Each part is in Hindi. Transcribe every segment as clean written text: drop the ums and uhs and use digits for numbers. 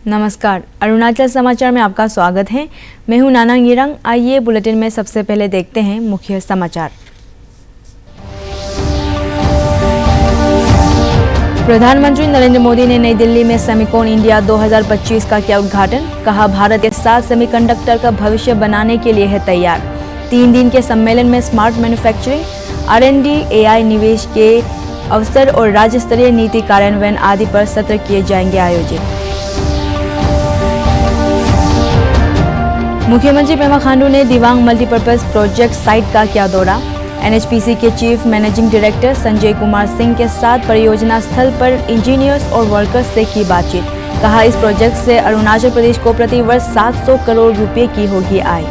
नमस्कार, अरुणाचल समाचार में आपका स्वागत है। मैं हूं नानांग यिरंग। आइए बुलेटिन में सबसे पहले देखते हैं मुख्य समाचार। प्रधानमंत्री नरेंद्र मोदी ने नई दिल्ली में सेमिकॉन इंडिया 2025 का किया उद्घाटन। कहा, भारत के साथ सेमीकंडक्टर का भविष्य बनाने के लिए है तैयार। 3 दिन के सम्मेलन में स्मार्ट मैन्युफैक्चरिंग, R&D, AI निवेश के अवसर और राज्य स्तरीय नीति कार्यान्वयन आदि पर सत्र किए जाएंगे आयोजित। मुख्यमंत्री पेमा खांडू ने दिवांग मल्टीपर्पज प्रोजेक्ट साइट का किया दौरा। NHPC के chief managing director Sanjay Kumar Singh के साथ परियोजना स्थल पर इंजीनियर्स और वर्कर्स से की बातचीत। कहा, इस प्रोजेक्ट से अरुणाचल प्रदेश को प्रति वर्ष 700 करोड़ रुपए की होगी आय।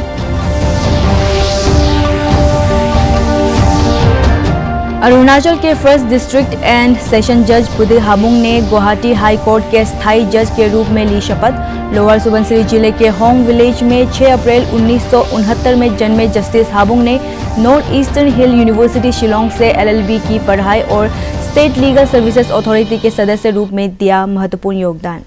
अरुणाचल के फर्स्ट डिस्ट्रिक्ट एंड सेशन जज पुदिर हामुंग ने गुवाहाटी हाई कोर्ट के स्थायी जज के रूप में ली शपथ। लोअर सुबनसिरी जिले के होंग विलेज में 6 अप्रैल 1969 में जन्मे जस्टिस हामुंग ने नॉर्थ ईस्टर्न हिल यूनिवर्सिटी शिलोंग से LLB की पढ़ाई और स्टेट लीगल सर्विसेज अथॉरिटी के सदस्य रूप में दिया महत्वपूर्ण योगदान।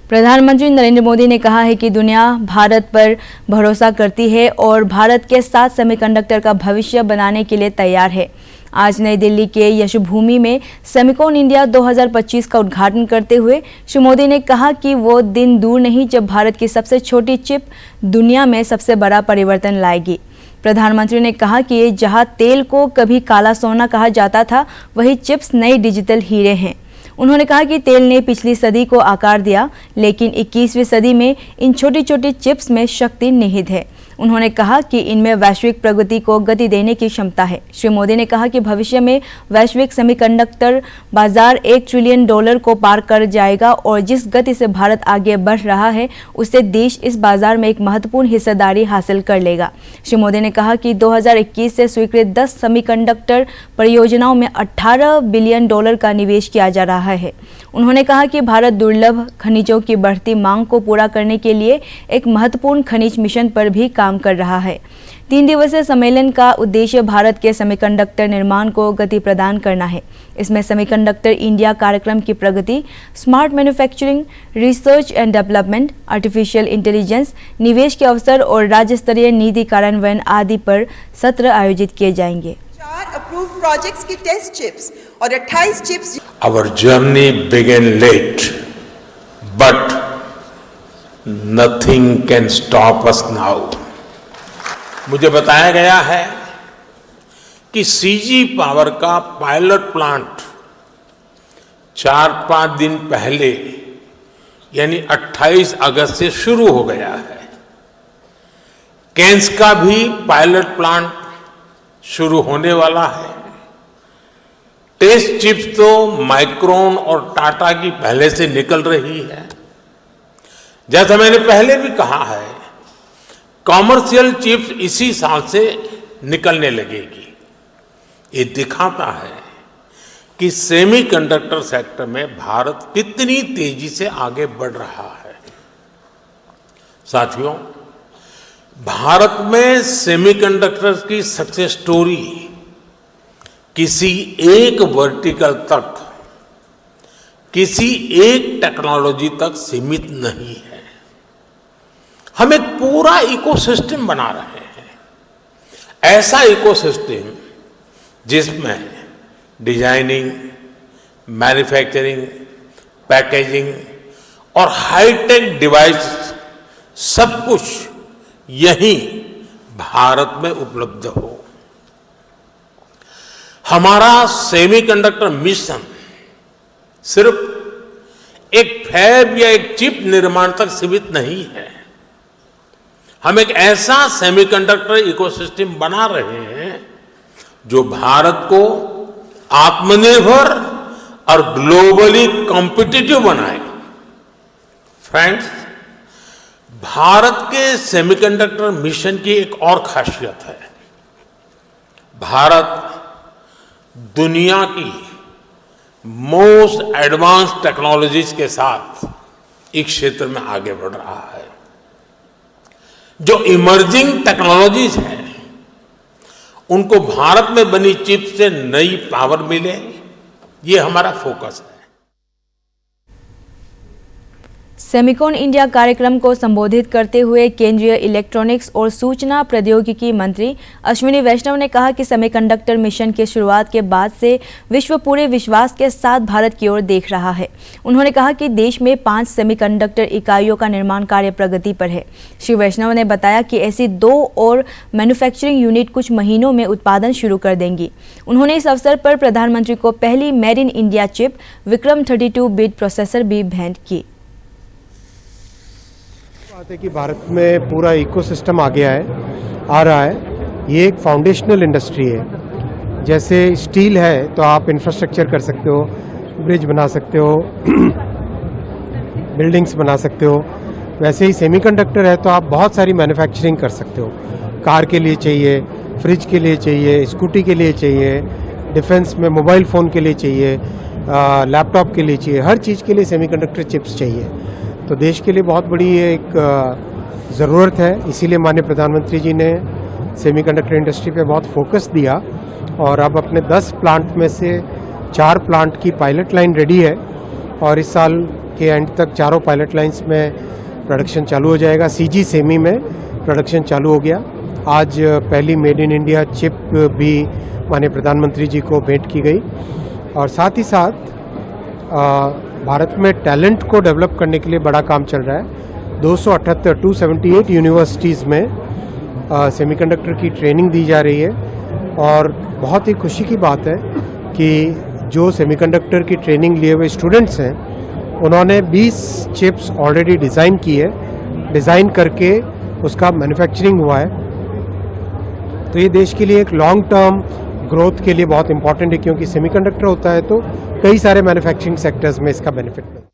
प्रधानमंत्री नरेंद्र मोदी ने कहा है कि दुनिया भारत पर भरोसा करती है और भारत के साथ सेमीकंडक्टर का भविष्य बनाने के लिए तैयार है। आज नई दिल्ली के यशोभूमि में सेमिकॉन इंडिया 2025 का उद्घाटन करते हुए श्री मोदी ने कहा कि वो दिन दूर नहीं जब भारत की सबसे छोटी चिप दुनिया में सबसे बड़ा परिवर्तन लाएगी। प्रधानमंत्री ने कहा कि जहां तेल को कभी काला सोना कहा जाता था, वही चिप्स नए डिजिटल हीरे हैं। उन्होंने कहा कि तेल ने पिछली सदी को आकार दिया, लेकिन 21वीं सदी में इन छोटी छोटी चिप्स में शक्ति निहित है। उन्होंने कहा कि इनमें वैश्विक प्रगति को गति देने की क्षमता है। श्री मोदी ने कहा कि भविष्य में वैश्विक सेमीकंडक्टर बाजार $1 ट्रिलियन को पार कर जाएगा और जिस गति से भारत आगे बढ़ रहा है, उससे देश इस बाजार में एक महत्वपूर्ण हिस्सेदारी हासिल कर लेगा। श्री मोदी ने कहा कि 2021 से स्वीकृत 10 सेमीकंडक्टर परियोजनाओं में $18 बिलियन का निवेश किया जा रहा है। उन्होंने कहा कि भारत दुर्लभ खनिजों की बढ़ती मांग को पूरा करने के लिए एक महत्वपूर्ण खनिज मिशन पर भी काम कर रहा है। 3 दिवसीय सम्मेलन का उद्देश्य भारत के सेमीकंडक्टर निर्माण को गति प्रदान करना है। इसमें सेमीकंडक्टर इंडिया कार्यक्रम की प्रगति, smart manufacturing, research and development, artificial intelligence, निवेश के अवसर और राज्य स्तरीय नीति कार्यान्वयन आदि पर सत्र आयोजित किए जाएंगे। 4 approved projects की टेस्ट चिप्स और 28 chips. Our journey began late, but nothing can stop us now. मुझे बताया गया है कि CG पावर का पायलट प्लांट 4-5 दिन पहले यानी 28 अगस्त से शुरू हो गया है। कैंस का भी पायलट प्लांट शुरू होने वाला है। टेस्ट चिप्स तो माइक्रोन और टाटा की पहले से निकल रही है। जैसा मैंने पहले भी कहा है, कॉमर्शियल चिप्स इसी साल से निकलने लगेगी। ये दिखाता है कि सेमीकंडक्टर सेक्टर में भारत कितनी तेजी से आगे बढ़ रहा है। साथियों, भारत में सेमीकंडक्टर्स की सक्सेस स्टोरी किसी एक वर्टिकल तक, किसी एक टेक्नोलॉजी तक सीमित नहीं है। हम एक पूरा इकोसिस्टम बना रहे हैं। ऐसा इकोसिस्टम जिसमें डिजाइनिंग, मैन्युफैक्चरिंग, पैकेजिंग और हाईटेक डिवाइस सब कुछ यहीं भारत में उपलब्ध हो। हमारा सेमीकंडक्टर मिशन सिर्फ एक फैब या एक चिप निर्माण तक सीमित नहीं है। हम एक ऐसा सेमीकंडक्टर इकोसिस्टम बना रहे हैं जो भारत को आत्मनिर्भर और ग्लोबली कॉम्पिटिटिव बनाए। फ्रेंड्स, भारत के सेमीकंडक्टर मिशन की एक और खासियत है। भारत दुनिया की मोस्ट एडवांस टेक्नोलॉजीज के साथ इस क्षेत्र में आगे बढ़ रहा है। जो इमर्जिंग टेक्नोलॉजीज हैं, उनको भारत में बनी चिप से नई पावर मिले, ये हमारा फोकस है। सेमिकॉन इंडिया कार्यक्रम को संबोधित करते हुए केंद्रीय इलेक्ट्रॉनिक्स और सूचना प्रौद्योगिकी मंत्री अश्विनी वैष्णव ने कहा कि सेमीकंडक्टर मिशन की शुरुआत के बाद से विश्व पूरे विश्वास के साथ भारत की ओर देख रहा है। उन्होंने कहा कि देश में 5 सेमीकंडक्टर इकाइयों का निर्माण कार्य प्रगति पर है। श्री वैष्णव ने बताया कि ऐसी 2 और मैन्युफैक्चरिंग यूनिट कुछ महीनों में उत्पादन शुरू कर देंगी। उन्होंने इस अवसर पर प्रधानमंत्री को पहली made in India chip Vikram 32 bit processor भी भेंट की। बात है कि भारत में पूरा इकोसिस्टम आ गया है, आ रहा है। ये एक फाउंडेशनल इंडस्ट्री है। जैसे स्टील है तो आप इंफ्रास्ट्रक्चर कर सकते हो, ब्रिज बना सकते हो, बिल्डिंग्स बना सकते हो। वैसे ही सेमीकंडक्टर है तो आप बहुत सारी मैन्युफैक्चरिंग कर सकते हो। कार के लिए चाहिए, फ्रिज के लिए चाहिए, स्कूटी के लिए चाहिए, डिफेंस में मोबाइल फ़ोन के लिए चाहिए, लैपटॉप के लिए चाहिए, हर चीज़ के लिए सेमीकंडक्टर चिप्स चाहिए। तो देश के लिए बहुत बड़ी एक ज़रूरत है। इसीलिए माननीय प्रधानमंत्री जी ने सेमीकंडक्टर इंडस्ट्री पे बहुत फोकस दिया और अब अपने 10 प्लांट में से 4 प्लांट की पायलट लाइन रेडी है और इस साल के एंड तक चारों पायलट लाइंस में प्रोडक्शन चालू हो जाएगा। सीजी सेमी में प्रोडक्शन चालू हो गया। आज पहली मेड इन इंडिया चिप भी माननीय प्रधानमंत्री जी को भेंट की गई और साथ ही साथ भारत में टैलेंट को डेवलप करने के लिए बड़ा काम चल रहा है। 278 यूनिवर्सिटीज़ में सेमीकंडक्टर की ट्रेनिंग दी जा रही है और बहुत ही खुशी की बात है कि जो सेमीकंडक्टर की ट्रेनिंग लिए हुए स्टूडेंट्स हैं उन्होंने 20 चिप्स ऑलरेडी डिज़ाइन की है, डिज़ाइन करके उसका मैन्युफैक्चरिंग हुआ है। तो ये देश के लिए एक लॉन्ग टर्म ग्रोथ के लिए बहुत इंपॉर्टेंट है क्योंकि सेमीकंडक्टर होता है तो कई सारे मैन्युफैक्चरिंग सेक्टर्स में इसका बेनिफिट मिलता है।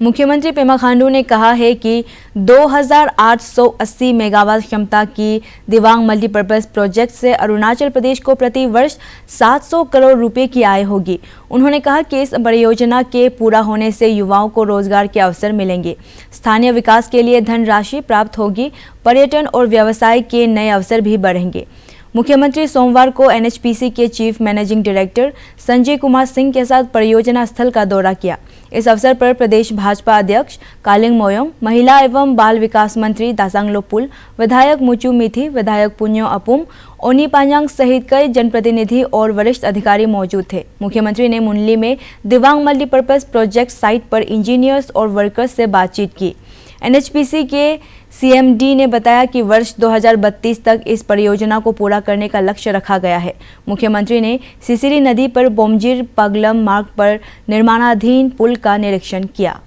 मुख्यमंत्री पेमा खांडू ने कहा है कि 2880 मेगावाट क्षमता की दिवांग मल्टीपर्पज प्रोजेक्ट से अरुणाचल प्रदेश को प्रति वर्ष 700 करोड़ रुपए की आय होगी। उन्होंने कहा कि इस परियोजना के पूरा होने से युवाओं को रोजगार के अवसर मिलेंगे, स्थानीय विकास के लिए धनराशि प्राप्त होगी, पर्यटन और व्यवसाय के नए अवसर भी बढ़ेंगे। मुख्यमंत्री सोमवार को एनएचपीसी के chief managing director Sanjay Kumar Singh के साथ परियोजना स्थल का दौरा किया। इस अवसर पर प्रदेश भाजपा अध्यक्ष कालिंग मोयोंग, महिला एवं बाल विकास मंत्री दासांगलो पुल, विधायक मुचू मिथी, विधायक पुन्यो अपुम, ओनी पांजांग सहित कई जनप्रतिनिधि और वरिष्ठ अधिकारी मौजूद थे। मुख्यमंत्री ने मुनली में दिवांग मल्टीपर्पज प्रोजेक्ट साइट पर इंजीनियर्स और वर्कर्स से बातचीत की। एनएचपीसी के सीएमडी ने बताया कि वर्ष 2032 तक इस परियोजना को पूरा करने का लक्ष्य रखा गया है। मुख्यमंत्री ने सिसिरी नदी पर बोमजिर पगलम मार्ग पर निर्माणाधीन पुल का निरीक्षण किया।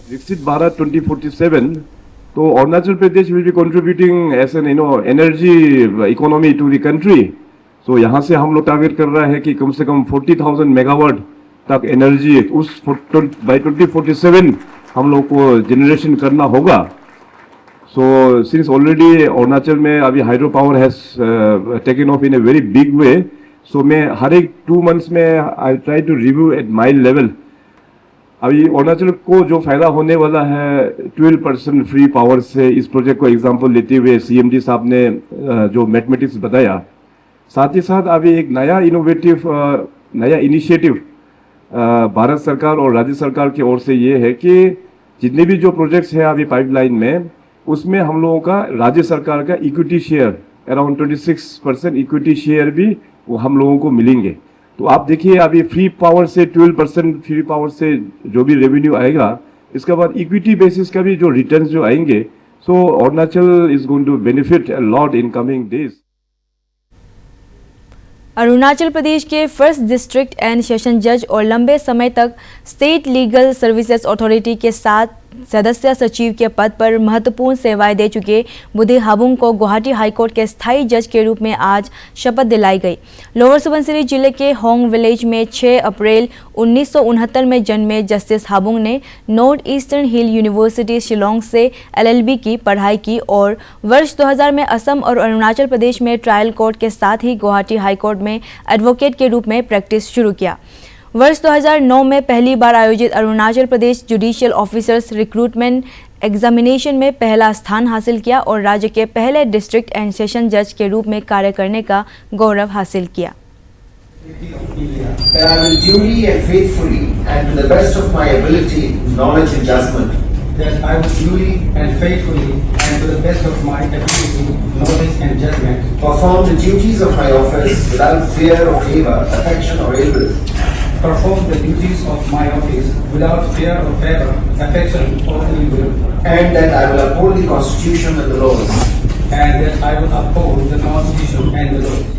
विकसित भारत 2047 तो Arunachal Pradesh will be contributing as an energy economy to the country. So यहाँ से हम लोग टारगेट कर रहा है कि कम से कम 40,000 मेगावाट तक एनर्जी उस बाय 2047 हम लोग को जनरेशन करना होगा। So since already अरुणाचल में अभी hydro power has taken off in a very big way, so मैं हर एक 2 months में I try to review at my level. अभी अरुणाचल को जो फायदा होने वाला है 12% फ्री पावर से, इस प्रोजेक्ट को एग्जांपल लेते हुए सीएमडी साहब ने जो मैथमेटिक्स बताया, साथ ही साथ अभी एक नया इनोवेटिव नया इनिशिएटिव भारत सरकार और राज्य सरकार की ओर से ये है कि जितने भी जो प्रोजेक्ट्स हैं अभी पाइपलाइन में, उसमें हम लोगों का राज्य सरकार का equity share around 26% equity share भी वो हम लोगों को मिलेंगे। तो आप देखिए अभी फ्री पावर से 12% फ्री पावर से जो भी रेवेन्यू आएगा, इसके बाद इक्विटी बेसिस का भी जो रिटर्न्स जो आएंगे, so Arunachal is going to benefit a lot in coming days. Arunachal Pradesh के फर्स्ट डिस्ट्रिक्ट एंड सेशन जज और लंबे समय तक स्टेट लीगल सर्विसेज अथॉरिटी के साथ सदस्य सचिव के पद पर महत्वपूर्ण सेवाएं दे चुके बुद्धि हाबुंग को गुवाहाटी हाईकोर्ट के स्थायी जज के रूप में आज शपथ दिलाई गई। लोअर सुबनसिरी जिले के होंग विलेज में 6 अप्रैल 1969 में जन्मे जस्टिस हाबुंग ने नॉर्थ ईस्टर्न हिल यूनिवर्सिटी शिलोंग से एलएलबी की पढ़ाई की और वर्ष 2000 में असम और अरुणाचल प्रदेश में ट्रायल कोर्ट के साथ ही गुवाहाटी हाईकोर्ट में एडवोकेट के रूप में प्रैक्टिस शुरू किया। वर्ष 2009 में पहली बार आयोजित Arunachal Pradesh judicial officers recruitment examination में पहला स्थान हासिल किया और राज्य के पहले डिस्ट्रिक्ट एंड सेशन जज के रूप में कार्य करने का गौरव हासिल किया। That I will duly and faithfully and to the best of my ability, knowledge and judgment that I will duly and faithfully and to the best of my ability, knowledge and judgment perform the duties of my office without fear or favor, affection or ill will. perform the duties of my office without fear or favor, affection or ill will, And that I will uphold the Constitution and the laws. and that I will uphold the Constitution and the laws.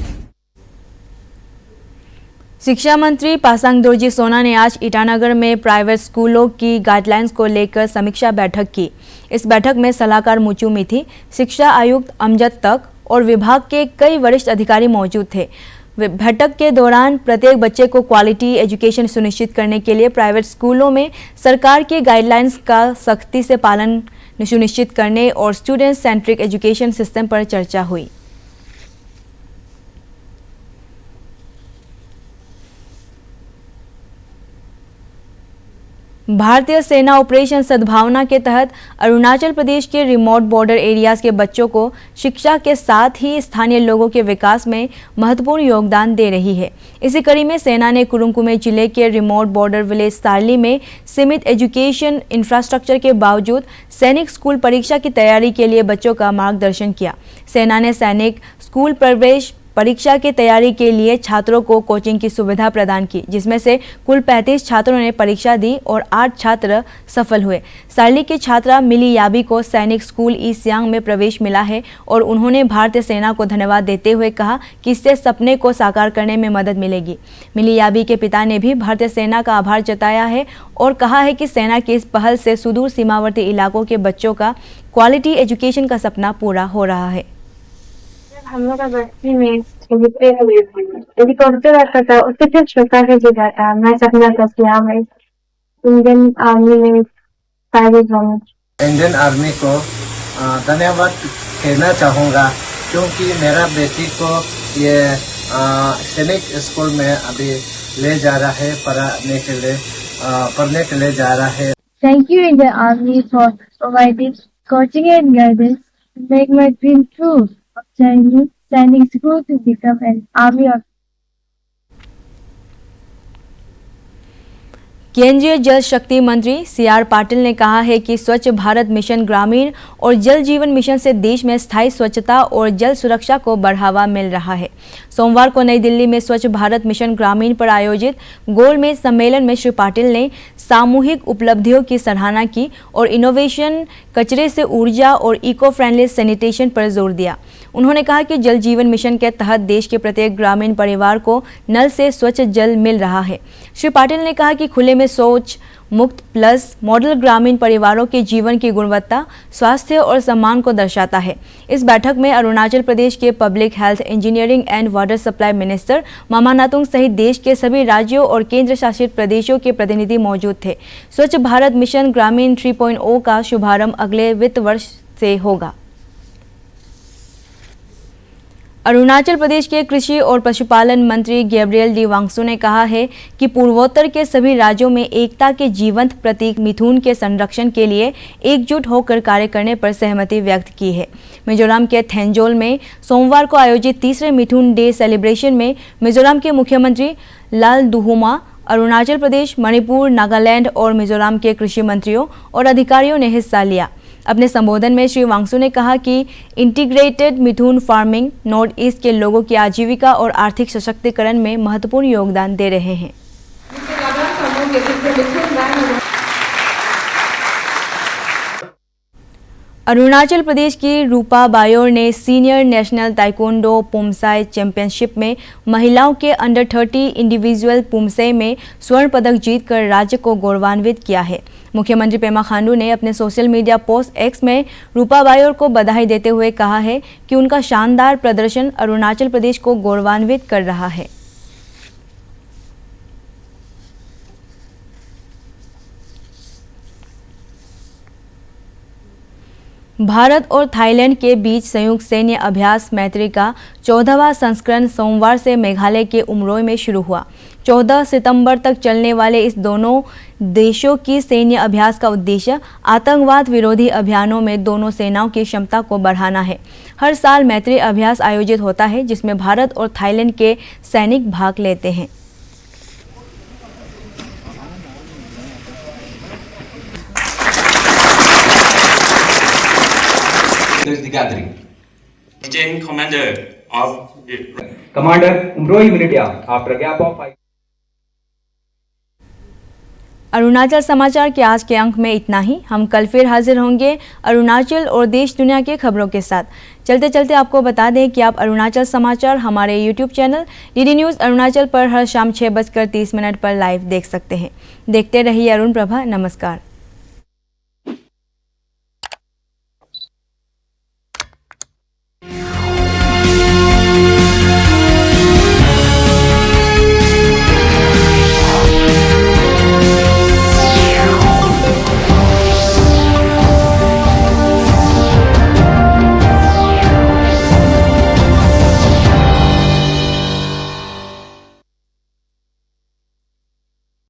शिक्षा मंत्री पासांग दोरजी सोना ने आज ईटानगर में प्राइवेट स्कूलों की गाइडलाइंस को लेकर समीक्षा बैठक की। इस बैठक में सलाहकार मुचू मिथी, शिक्षा आयुक्त अमजद तक और विभाग के कई वरिष्ठ अधिकारी मौजूद थे। बैठक के दौरान प्रत्येक बच्चे को क्वालिटी एजुकेशन सुनिश्चित करने के लिए प्राइवेट स्कूलों में सरकार के गाइडलाइंस का सख्ती से पालन सुनिश्चित करने और स्टूडेंट सेंट्रिक एजुकेशन सिस्टम पर चर्चा हुई। भारतीय सेना ऑपरेशन सद्भावना के तहत अरुणाचल प्रदेश के रिमोट बॉर्डर एरियाज के बच्चों को शिक्षा के साथ ही स्थानीय लोगों के विकास में महत्वपूर्ण योगदान दे रही है। इसी कड़ी में सेना ने कुरुंकुमे जिले के रिमोट बॉर्डर विलेज सारली में सीमित एजुकेशन इंफ्रास्ट्रक्चर के बावजूद सैनिक स्कूल परीक्षा की तैयारी के लिए बच्चों का मार्गदर्शन किया। सेना ने सैनिक स्कूल प्रवेश परीक्षा की तैयारी के लिए छात्रों को कोचिंग की सुविधा प्रदान की, जिसमें से कुल 35 छात्रों ने परीक्षा दी और 8 छात्र सफल हुए। सारली की छात्रा मिली याबी को सैनिक स्कूल ईस्ट सियांग में प्रवेश मिला है और उन्होंने भारतीय सेना को धन्यवाद देते हुए कहा कि इससे सपने को साकार करने में मदद मिलेगी। मिली याबी के पिता ने भी भारतीय सेना का आभार जताया है और कहा है कि सेना की इस पहल से सुदूर सीमावर्ती इलाकों के बच्चों का क्वालिटी एजुकेशन का सपना पूरा हो रहा है। हम लोग का बस्ती में हेलीकॉप्टर आता था, उससे फिर छोटा कर दिया था। मैं सपना था कि हाँ मैं इंडियन आर्मी में पायलट बनूं। इंडियन आर्मी को धन्यवाद कहना चाहूँगा, क्योंकि मेरा बेटी को ये सैनिक स्कूल में अभी ले जा रहा है पढ़ने के लिए जा रहा है। Thank you Indian Army for providing coaching and guidance to make my dream true of joining Sainik School to become an army officer. केंद्रीय जल शक्ति मंत्री CR पाटिल ने कहा है कि स्वच्छ भारत मिशन ग्रामीण और जल जीवन मिशन से देश में स्थायी स्वच्छता और जल सुरक्षा को बढ़ावा मिल रहा है। सोमवार को नई दिल्ली में स्वच्छ भारत मिशन ग्रामीण पर आयोजित गोलमेज सम्मेलन में श्री पाटिल ने सामूहिक उपलब्धियों की सराहना की और इनोवेशन, कचरे से ऊर्जा और इको फ्रेंडली सैनिटेशन पर जोर दिया। उन्होंने कहा कि जल जीवन मिशन के तहत देश के प्रत्येक ग्रामीण परिवार को नल से स्वच्छ जल मिल रहा है। श्री पाटिल ने कहा कि खुले में शौच मुक्त प्लस मॉडल ग्रामीण परिवारों के जीवन की गुणवत्ता, स्वास्थ्य और सम्मान को दर्शाता है। इस बैठक में अरुणाचल प्रदेश के public health, engineering and water supply minister Mama Natung सहित देश के सभी राज्यों और केंद्र शासित प्रदेशों के प्रतिनिधि मौजूद थे। स्वच्छ भारत मिशन ग्रामीण 3.0 का शुभारंभ अगले वित्त वर्ष से होगा। अरुणाचल प्रदेश के कृषि और पशुपालन मंत्री गैब्रियल डी वांगसू ने कहा है कि पूर्वोत्तर के सभी राज्यों में एकता के जीवंत प्रतीक मिथुन के संरक्षण के लिए एकजुट होकर कार्य करने पर सहमति व्यक्त की है। मिजोरम के थेंजोल में सोमवार को आयोजित तीसरे मिथुन डे सेलिब्रेशन में मिजोरम के मुख्यमंत्री लाल दुहुमा, अरुणाचल प्रदेश, मणिपुर, नागालैंड और मिजोरम के कृषि मंत्रियों और अधिकारियों ने हिस्सा लिया। अपने संबोधन में श्री वांगसू ने कहा कि इंटीग्रेटेड मिथुन फार्मिंग नॉर्थ ईस्ट के लोगों की आजीविका और आर्थिक सशक्तिकरण में महत्वपूर्ण योगदान दे रहे हैं। अरुणाचल प्रदेश की रूपा बायोर ने सीनियर नेशनल ताइक्वांडो पुमसाई चैंपियनशिप में महिलाओं के अंडर 30 इंडिविजुअल पुमसे में स्वर्ण पदक जीतकर राज्य को गौरवान्वित किया है। मुख्यमंत्री पेमा खांडू ने अपने सोशल मीडिया पोस्ट एक्स में रूपा बायोर को बधाई देते हुए कहा है कि उनका शानदार प्रदर्शन अरुणाचल प्रदेश को गौरवान्वित कर रहा है। भारत और थाईलैंड के बीच संयुक्त सैन्य अभ्यास मैत्री का 14वां संस्करण सोमवार से मेघालय के उमरोई में शुरू हुआ। 14 सितंबर तक चलने वाले इस दोनों देशों की सैन्य अभ्यास का उद्देश्य आतंकवाद विरोधी अभियानों में दोनों सेनाओं की क्षमता को बढ़ाना है। हर साल मैत्री अभ्यास आयोजित होता है जिसमें भारत और थाईलैंड के सैनिक भाग लेते हैं। The gathering. Lieutenant Commander of Commander Umroi Militia after a gap of 5. Arunachal समाचार के आज के अंक में इतना ही। हम कल फिर हाजिर होंगे अरुणाचल और देश दुनिया की खबरों के साथ। चलते चलते आपको बता दें कि आप अरुणाचल समाचार हमारे YouTube channel DD news Arunachal पर हर शाम 6:30 पर लाइव देख सकते हैं। देखते रहिए अरुण प्रभा। नमस्कार।